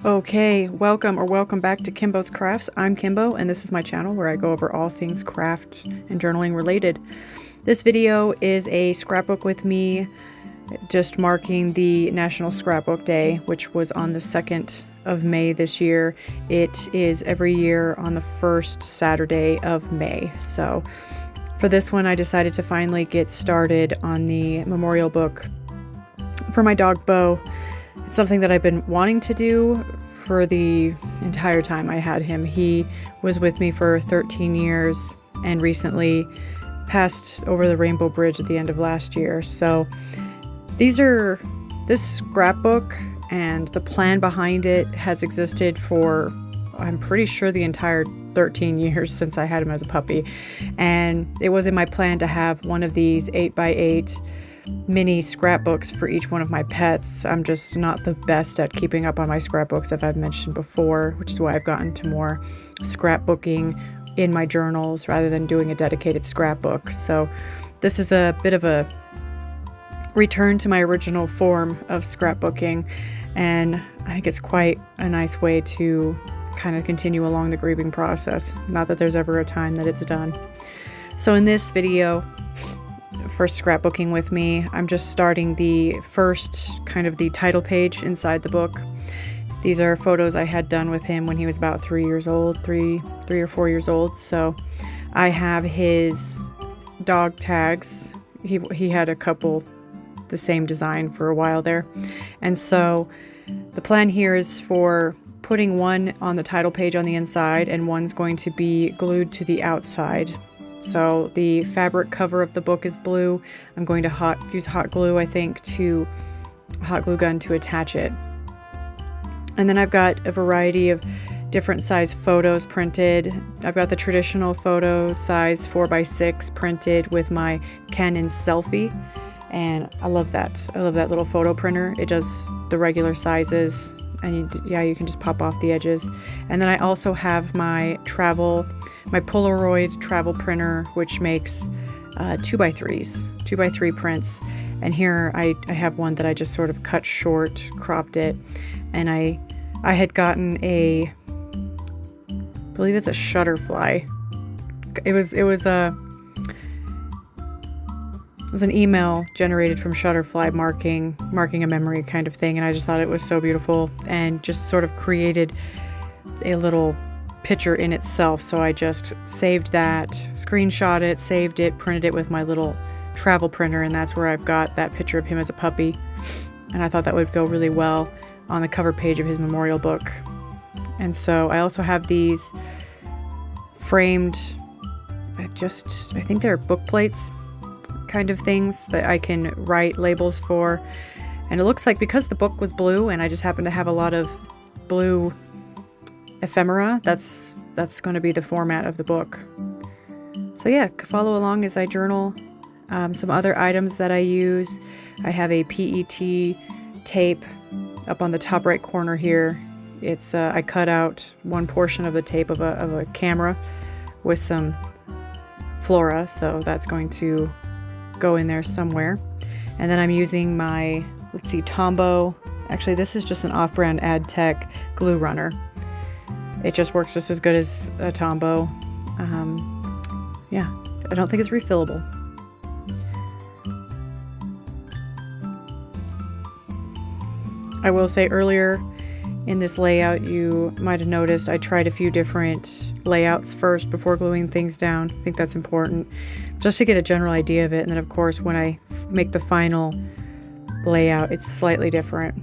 Okay, welcome back to Kimbo's Crafts. I'm Kimbo, and this is my channel where I go over all things craft and journaling related. This video is a scrapbook with me, just marking the National Scrapbook Day, which was on the 2nd of May this year. It is every year on the first Saturday of May. So for this one, I decided to finally get started on the memorial book for my dog Bo. It's something that I've been wanting to do for the entire time I had him. He was with me for 13 years and recently passed over the Rainbow Bridge at the end of last year. So this scrapbook and the plan behind it has existed for, I'm pretty sure, the entire 13 years since I had him as a puppy. And it was in my plan to have one of these 8x8 mini scrapbooks for each one of my pets. I'm just not the best at keeping up on my scrapbooks, as I've mentioned before, which is why I've gotten to more scrapbooking in my journals rather than doing a dedicated scrapbook. So this is a bit of a return to my original form of scrapbooking, and I think it's quite a nice way to kind of continue along the grieving process. Not that there's ever a time that it's done. So in this video for scrapbooking with me, I'm just starting the first kind of the title page inside the book. These are photos I had done with him when he was about 3 years old, three or 4 years old. So I have his dog tags. He had a couple the same design for a while there. And so the plan here is for putting one on the title page on the inside, and one's going to be glued to the outside. So the fabric cover of the book is blue. I'm going to use hot glue, I think, hot glue gun to attach it. And then I've got a variety of different size photos printed. I've got the traditional photo size 4x6 printed with my Canon Selfie. And I love that. I love that little photo printer. It does the regular sizes, and you can just pop off the edges. And then I also have my Polaroid travel printer, which makes 2x3 prints. And here I have one that I just sort of cut short, cropped it, and I had gotten I believe it's a Shutterfly. It was an email generated from Shutterfly marking a memory kind of thing, and I just thought it was so beautiful and just sort of created a little picture in itself. So I just saved that, screenshot it, saved it, printed it with my little travel printer, and that's where I've got that picture of him as a puppy. And I thought that would go really well on the cover page of his memorial book. And so I also have these framed, I think they're book plates kind of things that I can write labels for. And it looks like, because the book was blue and I just happen to have a lot of blue ephemera, that's going to be the format of the book. So yeah, follow along as I journal. Some other items that I use: I have a PET tape up on the top right corner here. It's I cut out one portion of the tape of a camera with some flora, so that's going to go in there somewhere. And then I'm using my, let's see, Tombow. Actually, this is just an off-brand AdTech glue runner. It just works just as good as a Tombow. Yeah, I don't think it's refillable. I will say, earlier in this layout, you might have noticed I tried a few different layouts first before gluing things down. I think that's important, just to get a general idea of it. And then, of course, when I make the final layout, it's slightly different.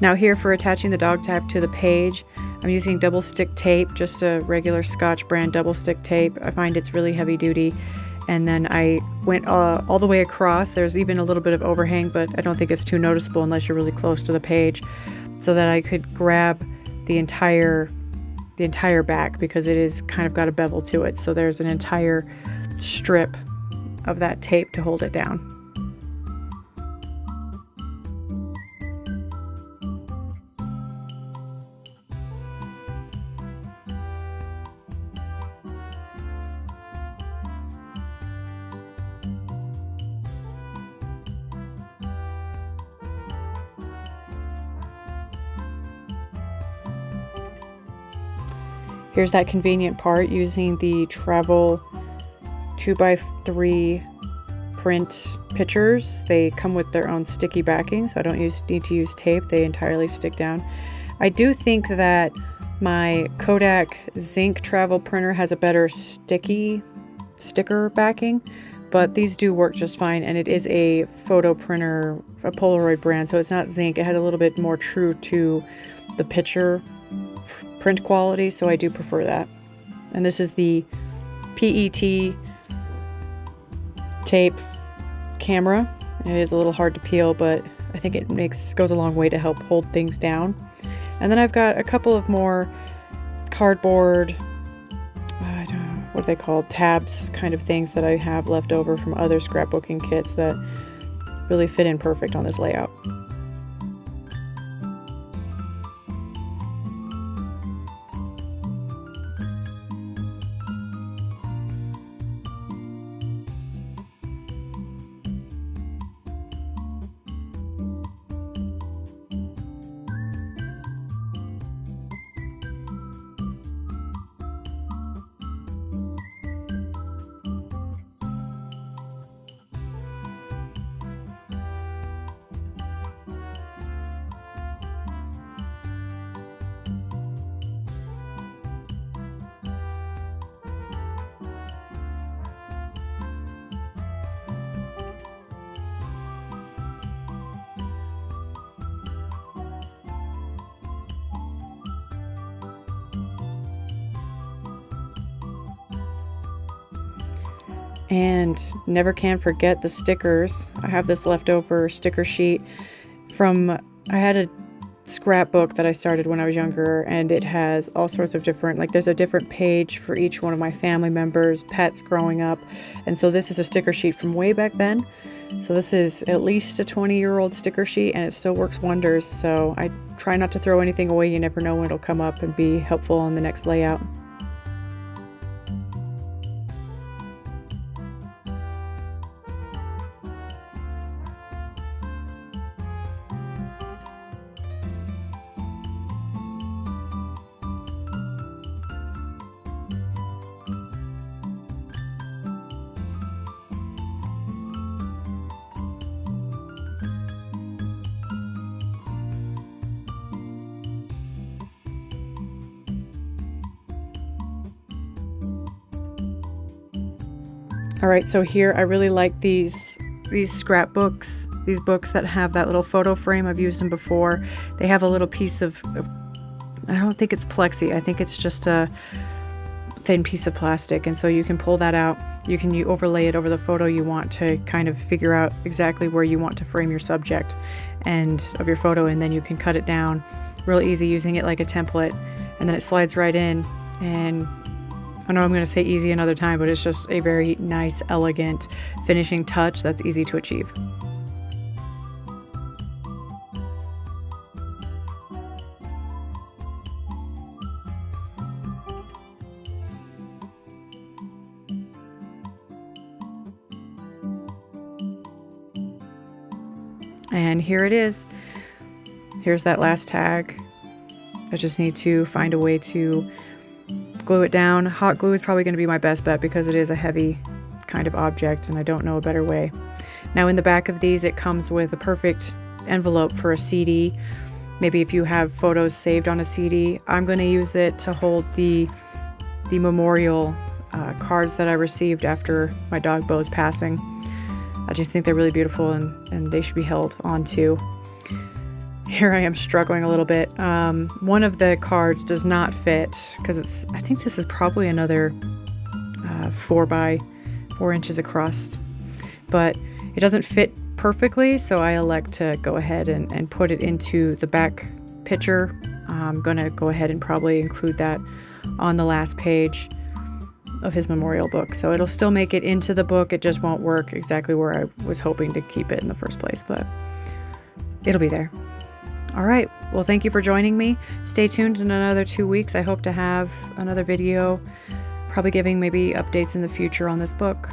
Now here for attaching the dog tag to the page, I'm using double stick tape, just a regular Scotch brand double stick tape. I find it's really heavy duty. And then I went all the way across. There's even a little bit of overhang, but I don't think it's too noticeable unless you're really close to the page, so that I could grab the entire back, because it is kind of got a bevel to it. So there's an entire strip of that tape to hold it down. Here's that convenient part, using the travel 2x3 print pictures. They come with their own sticky backing, so I don't need to use tape. They entirely stick down. I do think that my Kodak Zinc travel printer has a better sticker backing, but these do work just fine, and it is a photo printer, a Polaroid brand, so it's not zinc. It had a little bit more true to the picture print quality, so I do prefer that. And this is the PET tape camera. It is a little hard to peel, but I think it goes a long way to help hold things down. And then I've got a couple of more cardboard, I don't know what they call, tabs kind of things that I have left over from other scrapbooking kits that really fit in perfect on this layout. And never can forget the stickers. I have this leftover sticker sheet from, I had a scrapbook that I started when I was younger, and it has all sorts of different, like there's a different page for each one of my family members, pets growing up. And so this is a sticker sheet from way back then. So this is at least a 20-year-old sticker sheet, and it still works wonders. So I try not to throw anything away. You never know when it'll come up and be helpful on the next layout. All right, so here I really like these scrapbooks, these books that have that little photo frame. I've used them before. They have a little piece of I don't think it's plexi. I think it's just a thin piece of plastic, and so you can pull that out. You overlay it over the photo you want to kind of figure out exactly where you want to frame your subject and of your photo, and then you can cut it down real easy using it like a template, and then it slides right in. And I know I'm going to say easy another time, but it's just a very nice, elegant finishing touch that's easy to achieve. And here it is. Here's that last tag. I just need to find a way to glue it down. Hot glue is probably going to be my best bet because it is a heavy kind of object and I don't know a better way. Now in the back of these it comes with a perfect envelope for a CD. Maybe if you have photos saved on a CD, I'm going to use it to hold the memorial cards that I received after my dog Bo's passing. I just think they're really beautiful and they should be held on to. here I am struggling a little bit. One of the cards does not fit because I think this is probably another 4 by 4 inches across, but it doesn't fit perfectly, so I elect to go ahead and put it into the back picture. I'm gonna go ahead and probably include that on the last page of his memorial book, so it'll still make it into the book. It just won't work exactly where I was hoping to keep it in the first place, but it'll be there. All right, well, thank you for joining me. Stay tuned in another 2 weeks. I hope to have another video, probably giving maybe updates in the future on this book.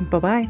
Bye-bye.